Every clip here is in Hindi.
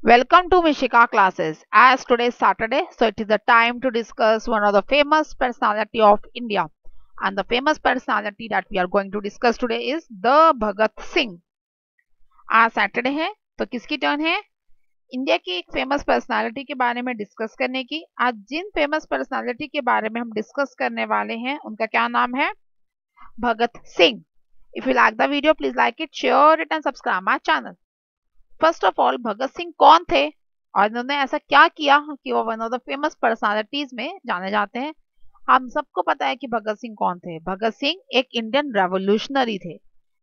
Welcome to Mishika classes. As today is Saturday, so it is the time to discuss one of the famous personality of India. And the famous personality that we are going to discuss today is the Bhagat Singh. आज सैटरडे है तो किसकी टर्न है? इंडिया की एक फेमस पर्सनालिटी के बारे में डिस्कस करने की। आज जिन फेमस पर्सनालिटी के बारे में हम डिस्कस करने वाले हैं उनका क्या नाम है? Bhagat Singh. If you like the video please like it, share it and subscribe my channel. First of all, Bhagat Singh कौन थे और इन्होंने ऐसा क्या किया कि वो one of the famous personalities में जाने जाते हैं? हम सबको पता है कि भगत सिंह कौन थे। भगत सिंह एक इंडियन रेवोल्यूशनरी थे,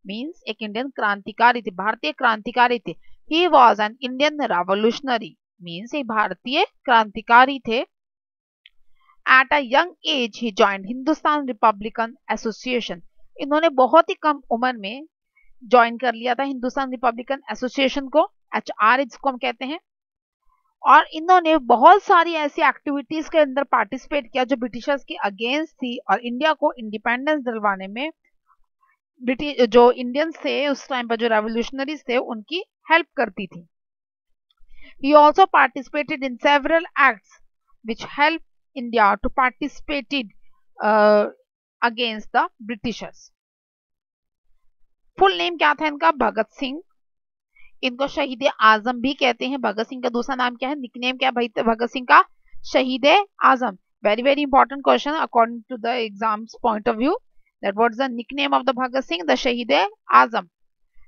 मींस एक इंडियन क्रांतिकारी थे, भारतीय क्रांतिकारी थे। He was an Indian revolutionary, means एक भारतीय क्रांतिकारी थे। At a young age he joined Hindustan republican association. इन्होंने बहुत ही कम उम्र में ज्वाइन कर लिया था हिंदुस्तान रिपब्लिकन एसोसिएशन को, HR इसको हम कहते हैं। और इन्होंने बहुत सारी ऐसी एक्टिविटीज के अंदर पार्टिसिपेट किया जो ब्रिटिशर्स के अगेंस्ट थी और इंडिया को इंडिपेंडेंस दिलवाने में ब्रिटिश जो इंडियंस थे उस टाइम पर, जो रेवोल्यूशनरीज थे, उनकी हेल्प करती थी। He also participated in several acts which helped India to participate against the Britishers. Full name क्या था इनका? भगत सिंह। इनको शहीद आजम भी कहते हैं। भगत सिंह का दूसरा नाम क्या है? निकनेम क्या है भाई भगत सिंह का? Shaheed Azam. Very very important question according to the exams point of view, that what is the nickname of the Bhagat Singh? The Shaheed Azam.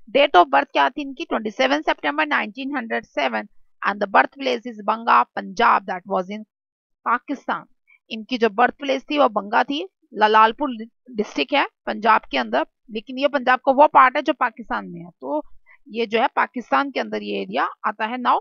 Date of birth क्या थी इनकी? 27 सितंबर 1907 and the birth place is Banga, Punjab, that was in Pakistan. इनकी जो बर्थ प्लेस थी वो बंगा थी, लालपुर डिस्ट्रिक्ट है पंजाब के अंदर, लेकिन ये पंजाब का वो पार्ट है जो पाकिस्तान में है, तो ये जो है पाकिस्तान के अंदर ये एरिया आता है। नाउ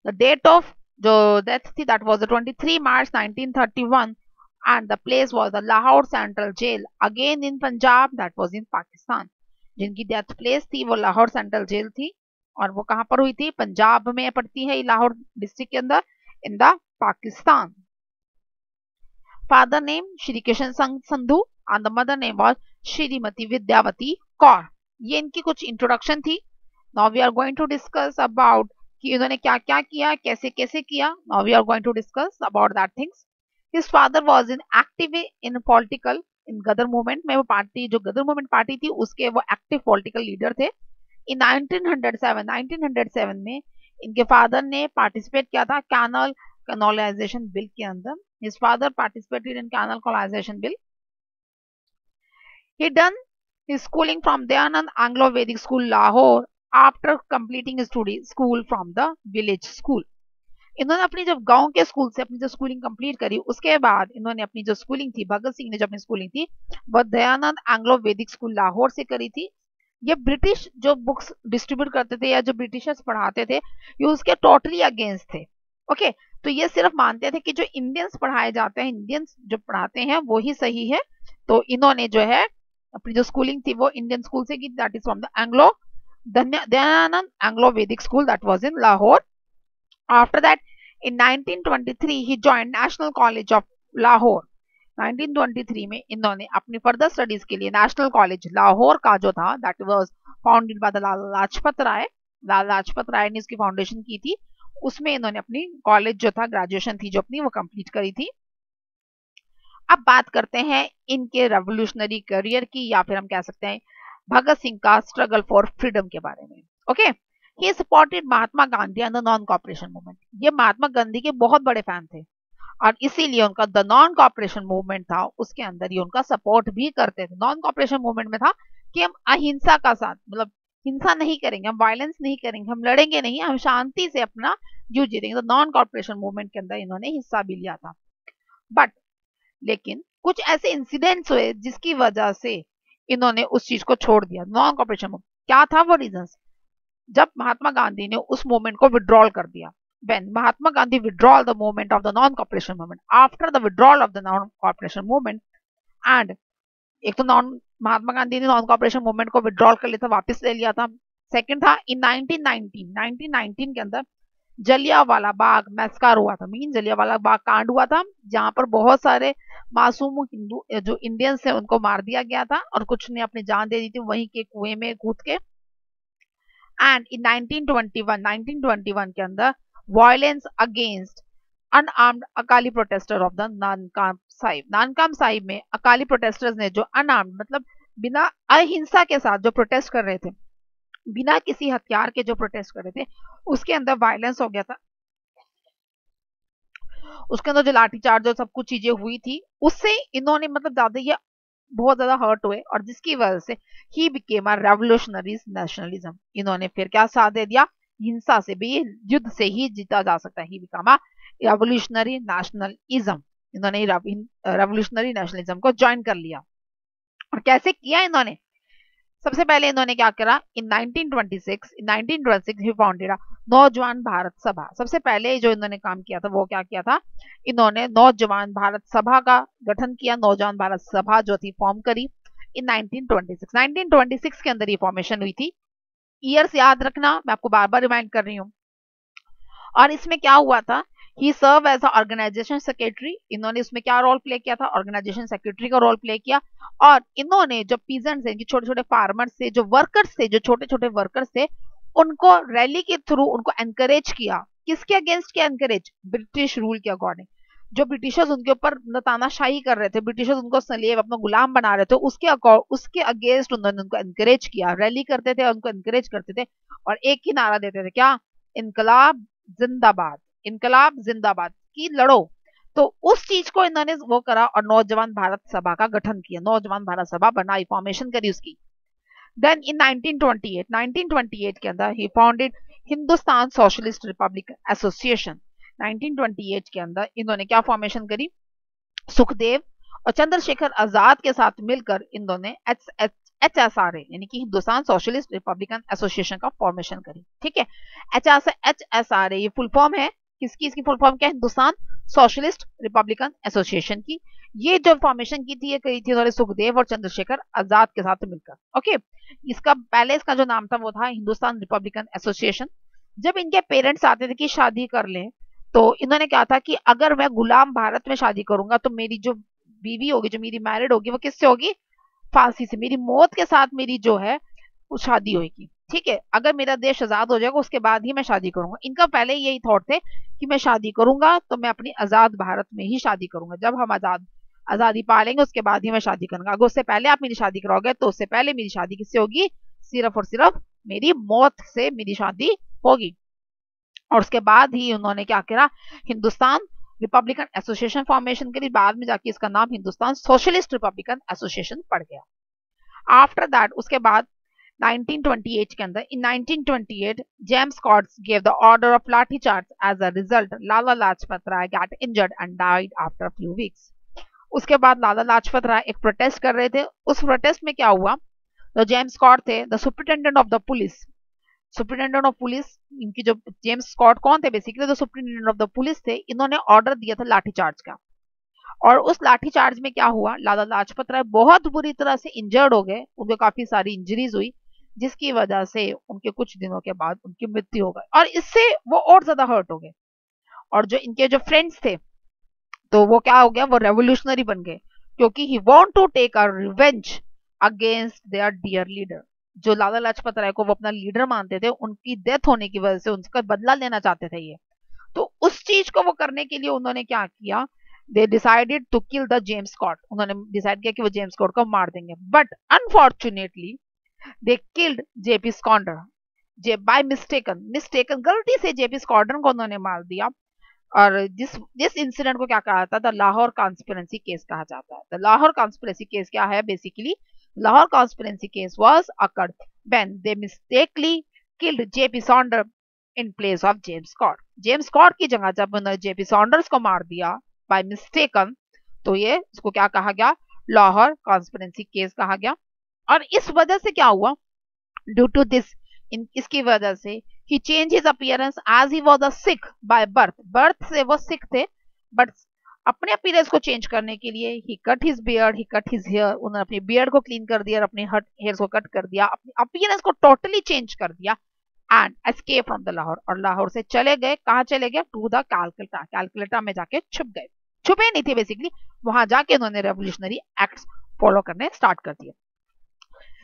द डेट ऑफ जो डेथ थी that was 23 March 1931 and the place was the Lahore central jail, again in Punjab, that was in Pakistan. जिनकी डेथ प्लेस थी वो लाहौर सेंट्रल जेल थी और वो कहां पर हुई थी? पंजाब में पड़ती है लाहौर डिस्ट्रिक्ट के अंदर, in the Pakistan. Father name Shri Krishan Sandhu and the mother name was Shrimati Vidyavati Kaur. ये इनकी कुछ इंट्रोडक्शन थी। Now we are going to discuss about कि इन्होंने क्या क्या किया, कैसे कैसे किया। Now we are going to discuss about that things. His father was in active in political in Ghadar movement में, वो पार्टी जो गदर मूवमेंट पार्टी थी उसके वो एक्टिव पॉलिटिकल लीडर थे। इन 1907 में इनके फादर ने पार्टिसिपेट किया था कैनल कॉलोनाइजेशन बिल के अंदर। His father participated in canal colonization bill. He done his schooling from Dayanand Anglo Vedic School, Lahore, after completing his school from the village school. इन्होंने अपनी जब गांव के स्कूल से अपनी जो स्कूलिंग कंप्लीट करी, उसके बाद इन्होंने अपनी जो स्कूलिंग थी, भगत सिंह ने जो अपनी स्कूलिंग थी वह दयानंद एंग्लो वैदिक स्कूल लाहौर से करी थी। ये ब्रिटिश जो बुक्स डिस्ट्रीब्यूट करते थे या जो ब्रिटिशर्स पढ़ाते थे, ये उसके टोटली अगेंस्ट थे। ओके, तो ये सिर्फ मानते थे कि जो इंडियंस पढ़ाए जाते हैं, इंडियंस जो पढ़ाते हैं वो ही सही है। तो इन्होंने जो है अपनी जो स्कूलिंग थी वो इंडियन स्कूल से की, that is from the Anglo Dayanand Anglo Vedic school, that was in Lahore. After that in 1923 he joined National College of Lahore. 1923 में इन्होंने अपनी फर्दर स्टडीज के लिए नेशनल कॉलेज लाहौर का जो था, that was founded by the Lajpat Rai. Lal Lajpat Rai ने इसकी फाउंडेशन की थी। उसमें इन्होंने अपनी कॉलेज जो था, ग्रेजुएशन थी जो अपनी, वो कंप्लीट करी थी। अब बात करते हैं इनके रेवोल्यूशनरी करियर की, या फिर हम कह सकते हैं भगत सिंह का स्ट्रगल फॉर फ्रीडम के बारे में। Okay, he supported Mahatma Gandhi and the non cooperation movement. ये महात्मा गांधी के बहुत बड़े फैन थे और इसीलिए उनका द नॉन कॉपरेशन मूवमेंट था, उसके अंदर ही उनका सपोर्ट भी करते थे। नॉन कॉपरेशन मूवमेंट में था कि हम अहिंसा का साथ, मतलब हिंसा नहीं करेंगे, हम वायलेंस नहीं करेंगे, हम लड़ेंगे नहीं, हम शांति से अपना जूझ जीतेंगे। तो नॉन कॉपरेशन मूवमेंट के अंदर इन्होंने हिस्सा भी लिया था। बट लेकिन कुछ ऐसे इंसिडेंट्स हुए जिसकी वजह से इन्होंने उस चीज को छोड़ दिया, नॉन कॉपरेशन मूवमेंट। क्या था वो रीजंस? जब महात्मा गांधी ने उस मूवमेंट को विड्रॉल कर दिया, when Mahatma Gandhi withdrew the movement of the non-cooperation movement, after the withdrawal of the non-cooperation movement, and एक तो महात्मा गांधी ने नॉन कॉपरेशन मूवमेंट को विड्रॉल कर लिया था, वापस ले लिया था। सेकंड था इन 1919 के अंदर जलियांवाला बाग मैस्कर हुआ था, मीन जलियांवाला बाग कांड हुआ था, जहां पर बहुत सारे मासूम हिंदू जो इंडियंस है उनको मार दिया गया था और कुछ ने अपनी जान दे दी थी वहीं के कुएं में कूद के। एंड इन 1921 के अंदर violence against unarmed Akali protester of the Nankana Sahib में अकाली प्रोटेस्टर्स ने जो अनआर्म्ड मतलब बिना अहिंसा के साथ जो प्रोटेस्ट कर रहे थे, बिना किसी हथियार के जो प्रोटेस्ट कर रहे थे, उसके अंदर वायलेंस हो गया था। उसके अंदर जो लाठीचार्ज और सब कुछ चीजें हुई थी, उससे इन्होंने मतलब ज्यादा ये बहुत ज्यादा हर्ट हुए और जिसकी वजह से he became a revolutionary nationalism. इन्होंने फिर क्या साथ दे दिया, हिंसा से भी, युद्ध से ही जीता जा सकता है। He become a revolutionary nationalism. इन्होंने रेवोल्यूशनरी नेशनलिज्म को ज्वाइन कर लिया। और कैसे किया इन्होंने, सबसे पहले इन्होंने क्या करा, इन 1926 ही फाउंडेड नौजवान भारत सभा। सबसे पहले जो इन्होंने काम किया था वो क्या किया था, इन्होंने नौजवान भारत सभा का गठन किया। नौजवान भारत सभा जो थी फॉर्म करी इन 1926 के अंदर ये फॉर्मेशन हुई थी। ईयर्स याद रखना, मैं आपको बार बार रिमाइंड कर रही हूँ। और इसमें क्या हुआ था, ही सर्व एज ऑर्गेनाइजेशन सेक्रेटरी। इन्होंने इसमें क्या रोल प्ले किया था, ऑर्गेनाइजेशन सेक्रेटरी का रोल प्ले किया। और इन्होंने जो पीजेंट्स हैं, छोटे छोटे फार्मर्स थे, जो वर्कर्स थे, जो छोटे छोटे वर्कर्स थे, उनको रैली के थ्रू उनको एनकरेज किया। किसके अगेंस्ट किया एनकरेज, ब्रिटिश रूल के अकॉर्डिंग। जो ब्रिटिशर्स उनके ऊपर तानाशाही कर रहे थे, ब्रिटिशर्स उनको स्लेव अपना गुलाम बना रहे थे, उसके अगेंस्ट उन्होंने उनको एनकरेज किया। रैली करते थे, उनको एनकरेज करते थे और एक ही नारा देते थे, क्या, इनकलाब जिंदाबाद, इनकलाब जिंदाबाद की लड़ो। तो उस चीज को इन्होंने वो करा और नौजवान भारत सभा का गठन किया। नौजवान भारत सभा बनाई, फॉर्मेशन करी उसकी। देन इन 1928 के अंदर ही founded Hindustan Socialist Republic Association. 1928 के अंदर इन्होंने क्या फॉर्मेशन करी, सुखदेव और चंद्रशेखर आजाद के साथ मिलकर इन्होंने HSRA यानी कि हिंदुस्तान सोशलिस्ट रिपब्लिकन एसोसिएशन का फॉर्मेशन करी। ठीक है, HSRA ये फुल फॉर्म है किसकी, इसकी फुल फॉर्म क्या है, हिंदुस्तान सोशलिस्ट रिपब्लिकन एसोसिएशन की। ये जो फॉर्मेशन की थी ये करी थी उन्होंने सुखदेव और चंद्रशेखर आजाद के साथ मिलकर। ओके, इसका पहले इसका जो नाम था वो था हिंदुस्तान रिपब्लिकन एसोसिएशन। जब इनके पेरेंट्स आते थे कि शादी कर लें, तो इन्होंने कहा था कि अगर मैं गुलाम भारत में शादी करूंगा तो मेरी जो बीवी होगी, जो मेरी मैरिड होगी, वो किससे होगी, फांसी से, मेरी मौत के साथ मेरी जो है वो शादी होगी। ठीक है, अगर मेरा देश आजाद हो जाएगा उसके बाद ही मैं शादी करूंगा। इनका पहले यही थॉट थे कि मैं शादी करूंगा तो मैं अपनी आजाद भारत में ही शादी करूंगा। जब हम आजादी पा लेंगे उसके बाद ही मैं शादी करूंगा। अगर उससे पहले आप मेरी शादी कराओगे तो उससे पहले मेरी शादी किससे होगी, सिर्फ और सिर्फ मेरी मौत से मेरी शादी होगी। और उसके बाद ही उन्होंने क्या करा, हिंदुस्तान रिपब्लिकन एसोसिएशन फॉर्मेशन करी। बाद में जाके इसका नाम हिंदुस्तान सोशलिस्ट रिपब्लिकन एसोसिएशन पड़ गया। आफ्टर दैट उसके बाद 1928 के अंदर in 1928 James Scotts gave the order of lathi charge. As a result Lala Lajpat Rai got injured and died after few weeks. उसके बाद लाला लाजपत राय एक प्रोटेस्ट कर रहे थे। उस प्रोटेस्ट में क्या हुआ, द जेम्स स्कॉट थे the superintendent of the police. Superintendent of police, इनकी जो जेम्स स्कॉट कौन थे, बेसिकली जो सुपरिटेंडेंट ऑफ द पुलिस थे, इन्होंने ऑर्डर दिया था लाठीचार्ज का। और उस लाठीचार्ज में क्या हुआ, लाला लाजपत राय बहुत बुरी तरह से इंजर्ड हो गए, उनको काफी सारी इंजरीज हुई, जिसकी वजह से उनके कुछ दिनों के बाद उनकी मृत्यु हो गई। और इससे वो और ज्यादा हर्ट हो गए। और जो इनके जो फ्रेंड्स थे, तो वो क्या हो गया, वो रेवोल्यूशनरी बन गए, क्योंकि he want to take a revenge against their dear leader. जो लाला लाजपत राय को वो अपना लीडर मानते थे, उनकी डेथ होने की वजह से उनका बदला लेना चाहते थे ये। तो उस चीज को वो करने के लिए उन्होंने क्या किया, they decided to kill the James Scott. उन्होंने डिसाइड किया कि वो जेम्स स्कॉट को मार देंगे। But unfortunately they killed JP Saunders. By mistaken गलती से जेपी स्कॉर्डन को उन्होंने मार दिया। और जिस इंसिडेंट को क्या कहा जाता है, द लाहौर कॉन्स्पिरेसी केस कहा जाता है। द लाहौर कॉन्स्पिरेसी केस क्या है, basically Lahore conspiracy case was occurred when they mistakenly killed JP Saunder in place of James Scott. James Scott की जगह जब उन्होंने जेपी सॉन्डर्स को मार दिया बाय मिस्टेकन, तो ये इसको क्या कहा गया, लाहौर कॉन्स्पिरेसी केस कहा गया। और इस वजह से क्या हुआ, ड्यू टू दिस, इसकी वजह से he changed his appearance as he was a Sikh by birth। Birth से वो सिख थे, बट अपने अपीयरेंस को चेंज करने के लिए he cut his beard, he cut his hair। उन्होंने अपनी बियर्ड को क्लीन कर दिया और अपने हेयर्स को कट कर दिया, अपनी अपीयरेंस को टोटली चेंज कर दिया and escape from the Lahore. और लाहौर से चले गए, कहाँ चले गए, टू द कैलकटा। कैलकटा में जाके छुप गए, छुपे नहीं थे बेसिकली, वहां जाके उन्होंने रेवोल्यूशनरी एक्ट्स फॉलो करने स्टार्ट कर दिए।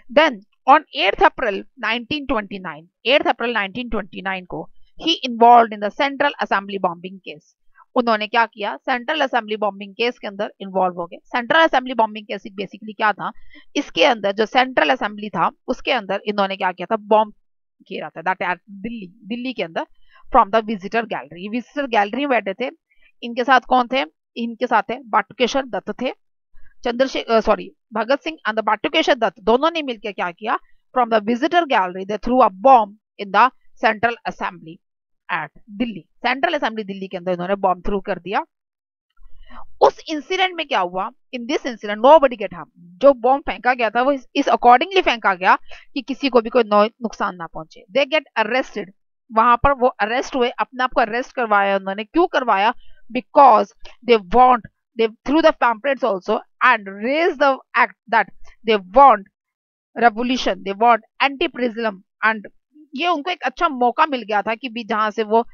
देन ऑन 8 अप्रैल 1929 को he involve in the central assembly bombing case. उन्होंने क्या किया, सेंट्रल असेंबली बॉम्बिंग केस के अंदर इन्वॉल्व हो गए। Central assembly bombing case basically क्या था, इसके अंदर जो सेंट्रल असेंबली था उसके अंदर इन्होंने क्या किया था, बॉम्ब घेरा था, दैट एट दिल्ली के अंदर from the visitor gallery. Visitor gallery में बैठे थे। इनके साथ कौन थे, इनके साथ थे बाटुकेश्वर दत्त थे, भगत सिंह एंड बाटुकेश्वर दत्त दोनों ने मिलकर क्या किया, from the visitor gallery they threw a bomb in the central assembly at Delhi. Central assembly Delhi के अंदर इन्होंने बॉम्ब थ्रू कर दिया। उस इंसिडेंट में क्या हुआ, in this incident nobody get harm. जो बॉम्ब फेंका गया था वो इस अकॉर्डिंगली फेंका गया कि किसी को भी कोई नुकसान ना पहुंचे। दे गेट अरेस्टेड, वहां पर वो अरेस्ट हुए, अपने आप को अरेस्ट करवाया उन्होंने। क्यों करवाया, because they want, they through the pamphlets also and raise the act that they want revolution, they want anti-imperialism, and ये उनको एक अच्छा मौका मिल गया था कि भी जहां से वो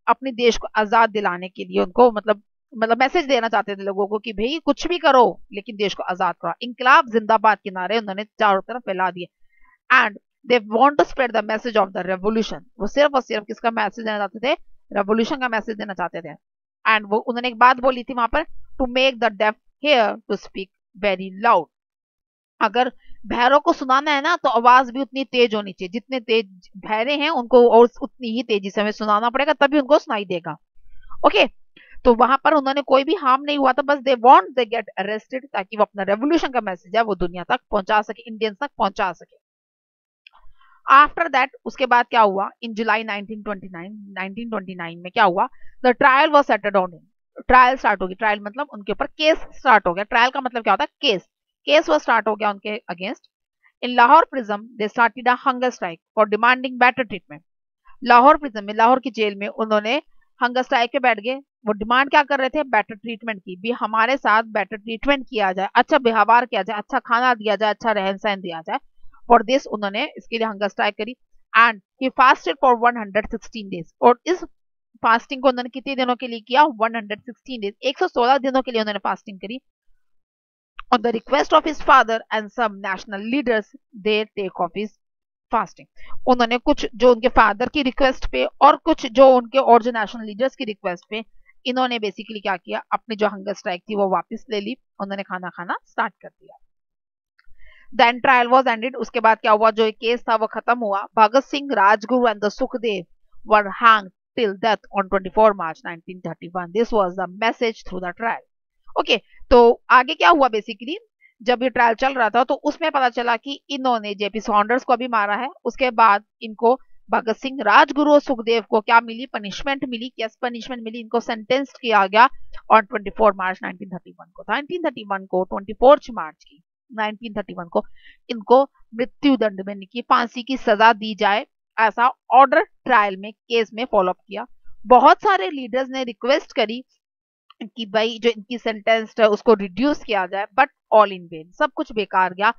अपने देश को आजाद दिलाने के लिए उनको मतलब मैसेज देना चाहते थे लोगों को कि भाई कुछ भी करो लेकिन देश को आजाद करो। इंकलाब जिंदाबाद के नारे उन्होंने चारों तरफ फैला दिए। And they want to spread the message of the revolution. वो सिर्फ और सिर्फ किसका मैसेज देना चाहते थे, रेवोल्यूशन का मैसेज देना चाहते थे। एंड वो उन्होंने एक बात बोली थी वहां पर, to make the deaf hear to speak very loud. अगर बहरों को सुनाना है ना तो आवाज भी उतनी तेज होनी चाहिए, जितने तेज बहरे हैं उनको और उतनी ही तेजी से हमें सुनाना पड़ेगा, तभी उनको सुनाई देगा। ओके, तो वहां पर उन्होंने कोई भी हार्म नहीं हुआ था, बस they want they get arrested ताकि वो अपना रेवोल्यूशन का मैसेज है वो दुनिया तक पहुंचा सके, इंडियंस तक पहुंचा सके। आफ्टर दैट उसके बाद क्या हुआ, इन जुलाई 1929 में क्या हुआ, the trial was settled on him. Trial start होगी, ट्रायल मतलब उनके ऊपर केस स्टार्ट हो गया। ट्रायल का मतलब क्या होता है, केस, केस वो स्टार्ट हो गया उनके against. In Lahore prison they started a hunger strike for demanding better treatment. Lahore prison में, लाहौर की जेल में उन्होंने हंगर स्ट्राइक पे बैठ गए। वो डिमांड क्या कर रहे थे, बेटर ट्रीटमेंट की, भी हमारे साथ बेटर ट्रीटमेंट किया जाए, अच्छा व्यवहार किया जाए, अच्छा खाना दिया जाए, अच्छा रहन सहन दिया जाए। फॉर दिस उन्होंने इसके लिए हंगर स्ट्राइक करी। And he fasted for 116 days. और इस फास्टिंग को उन्होंने कितने दिनों के लिए किया, 116 डेज, 116 दिनों के लिए उन्होंने फास्टिंग करी। On the request of his father and some national leaders, they take off his fasting. उन्होंने कुछ जो उनके फादर की रिक्वेस्ट पे और कुछ जो उनके और जो नेशनल लीडर्स की रिक्वेस्ट पे इन्होंने बेसिकली क्या किया, अपनी जो हंगर स्ट्राइक थी वो वापस ले ली, उन्होंने खाना खाना स्टार्ट कर दिया। Then trial was ended. उसके बाद क्या हुआ, जो केस था वो खत्म हुआ। Bhagat Singh, Rajguru and the Sukhdev were hanged till death on 24 March 1931। This was the message through the trial. Okay, तो आगे क्या हुआ, बेसिकली जब ये ट्रायल चल रहा था तो उसमें पता चला कि इन्होंने जेपी सॉन्डर्स को भी मारा है। उसके बाद इनको भगत सिंह, राजगुरु और सुखदेव को क्या मिली, पनिशमेंट मिली। क्या पनिशमेंट मिली, इनको सेंटेंस किया गया ऑन 24 मार्च 1931 को। 1931 को 24 मार्च की 1931 को इनको मृत्यु दंड में की, फांसी की सजा दी जाए, ऐसा ऑर्डर ट्रायल में केस में फॉलो अप किया। बहुत सारे लीडर्स ने रिक्वेस्ट करी कि भाई जो इनकी सेंटेंस है उसको रिड्यूस किया जाए, बट ऑल इन वेन, सब कुछ बेकार गया।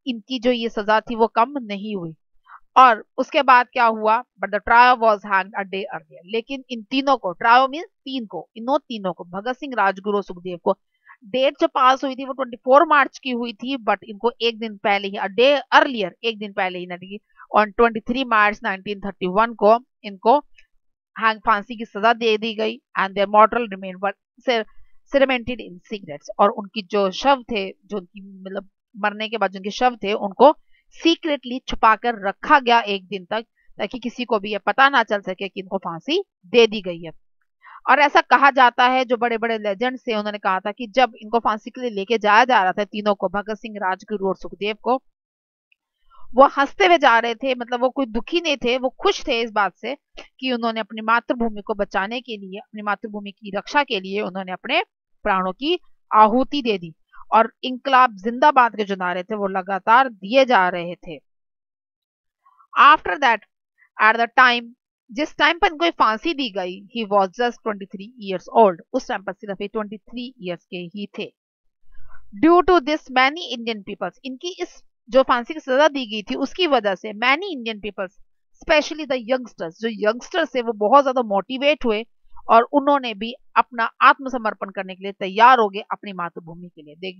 इनकी जो ये सजा थी वो कम नहीं हुई। और उसके बाद क्या हुआ, but the trial was hanged a day earlier. लेकिन इन तीनों को, ट्रायल मींस तीन को, इन तीनों को, भगत सिंह, राजगुरु, सुखदेव को, डेट जो पास हुई थी वो 24 मार्च की हुई थी, बट इनको एक दिन पहले ही, अ डे अर्लियर, एक दिन पहले ही नहीं, ऑन 23 मार्च 1931 को इनको हैंग, फांसी की सजा दे दी गई। And their mortal remain were cremated in सिगरेट्स। और उनकी जो शव थे, जो उनकी मतलब मरने के बाद जो उनके शव थे उनको सीक्रेटली छुपाकर रखा गया एक दिन तक, ताकि किसी को भी ये पता ना चल सके कि इनको फांसी दे दी गई है। और ऐसा कहा जाता है, जो बड़े बड़े लेजेंड्स थे उन्होंने कहा था कि जब इनको फांसी के लिए लेके जाया जा रहा था, तीनों को, भगत सिंह, राजगुरु और सुखदेव को, वो हंसते हुए जा रहे थे, मतलब वो कोई दुखी नहीं थे, वो खुश थे इस बात से कि उन्होंने अपनी मातृभूमि को बचाने के लिए, अपनी मातृभूमि की रक्षा के लिए उन्होंने अपने प्राणों की आहुति दे दी। और इंकलाब जिंदाबाद के जो नारे थे वो लगातार दिए जा रहे थे। After that, at the time, जिस टाइम पर इनको फांसी दी गई, he was just 23 years old. उस टाइम पर सिर्फ 23 ईयर्स के ही थे। Due to this many Indian peoples, इनकी इस जो फांसी की सजा दी गई थी उसकी वजह से many Indian peoples, specially the youngsters, जो यंगस्टर्स थे वो बहुत ज्यादा मोटिवेट हुए और उन्होंने भी अपना आत्मसमर्पण करने के लिए तैयार हो गए अपनी मातृभूमि के लिए। They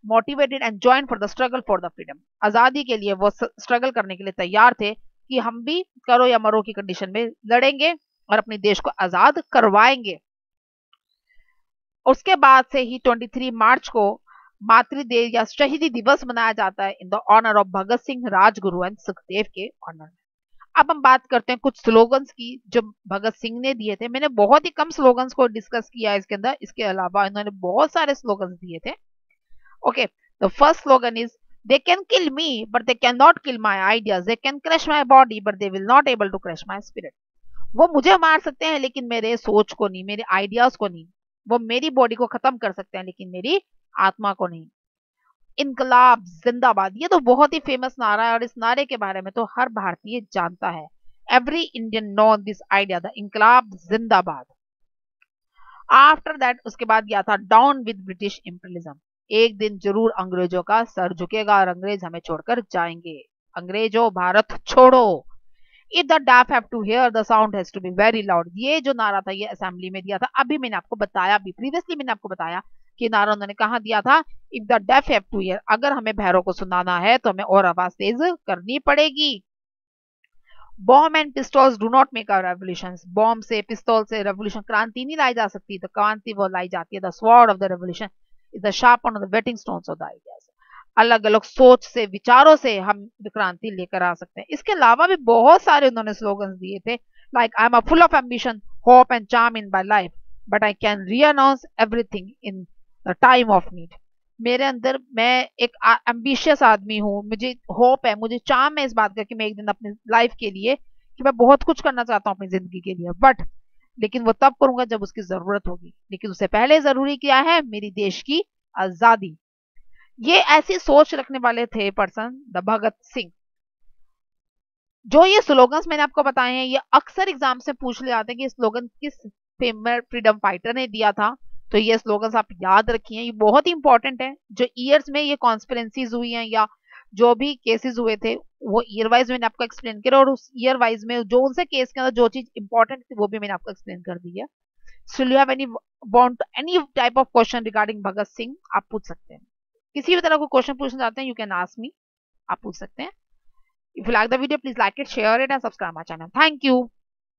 motivated and join for the struggle for the freedom. आजादी के लिए वो स्ट्रगल करने के लिए तैयार थे कि हम भी करो या मरो की कंडीशन में लड़ेंगे और अपने देश को आजाद करवाएंगे। उसके बाद से ही 23 मार्च को मातृदेव या शहीदी दिवस मनाया जाता है in the honour of Bhagat Singh, Rajguru and Sukhdev के ऑनर में। अब हम बात करते हैं कुछ स्लोगन्स की जो भगत सिंह ने दिए थे। मैंने बहुत ही कम स्लोगन्स को डिस्कस किया है इसके अंदर, इसके अलावा इन्होंने बहुत सारे स्लोगन्स दिए थे। Okay, the first slogan is they can kill me but they can not kill my ideas, they can crush my body but they will not able to crush my spirit. वो मुझे मार सकते हैं लेकिन मेरे सोच को नहीं, मेरे आइडियाज को नहीं। वो मेरी बॉडी को खत्म कर सकते हैं लेकिन मेरी आत्मा को नहीं। इनकलाब जिंदाबाद, ये तो बहुत ही फेमस नारा है और इस नारे के बारे में तो हर भारतीय जानता है। Every Indian know this idea, the inquilab zindabad. After that उसके बाद गया था डाउन विद ब्रिटिश इंपीरियलिज्म। एक दिन जरूर अंग्रेजों का सर झुकेगा और अंग्रेज हमें छोड़कर जाएंगे। अंग्रेजों भारत छोड़ो। If the deaf have to hear the sound has to be very loud. ये जो नारा था ये असेंबली में दिया था। अभी मैंने आपको बताया, भी प्रीवियसली मैंने आपको बताया कि नारा उन्होंने कहा दिया था, if the deaf have to hear, अगर हमें बहरों को सुनाना है तो हमें और आवाज तेज करनी पड़ेगी। Bomb and pistols do not make a revolution. Bomb से पिस्तौल से रेवोल्यूशन, क्रांति नहीं लाई जा सकती। तो क्रांति वो लाई जाती है, the sword of the revolution is the sharpen of the waiting stones of the ideas. अलग अलग सोच से, विचारों से हम क्रांति लेकर आ सकते हैं। इसके अलावा भी बहुत सारे उन्होंने स्लोगन्स दिए थे, like I am full of ambition, hope and charm in my life but I can renounce everything in the time of need. मेरे अंदर, मैं एक एम्बिशियस आदमी हूँ, मुझे होप है, मुझे चार्म है इस बात का कि मैं एक दिन अपनी लाइफ के लिए, कि मैं बहुत कुछ करना चाहता हूँ अपनी जिंदगी के लिए, बट लेकिन वो तब करूंगा जब उसकी जरूरत होगी। लेकिन उससे पहले जरूरी क्या है, मेरी देश की आजादी। ये ऐसी सोच रखने वाले the person the Bhagat Singh. जो ये स्लोगन्स मैंने आपको बताए हैं ये अक्सर एग्जाम से पूछ ले जाते हैं कि स्लोगन किस फेमस फ्रीडम फाइटर ने दिया था। तो ये स्लोगन्स आप याद रखिए, ये बहुत ही इंपॉर्टेंट है। जो ईयर्स में ये कॉन्स्पिरेंसीज हुई हैं या जो भी केसेस हुए थे वो ईयर वाइज मैंने आपको एक्सप्लेन किया, और उस ईयर वाइज में जो उनसे केस के अंदर जो चीज इंपॉर्टेंट थी वो भी मैंने आपको एक्सप्लेन कर दी है। So you have any type of question regarding Bhagat Singh, आप पूछ सकते हैं। किसी भी तरह को क्वेश्चन पूछना चाहते हैं, यू कैन आस्क मी, आप पूछ सकते हैं। If you like the video, please like it, share it and subscribe my channel. Thank you.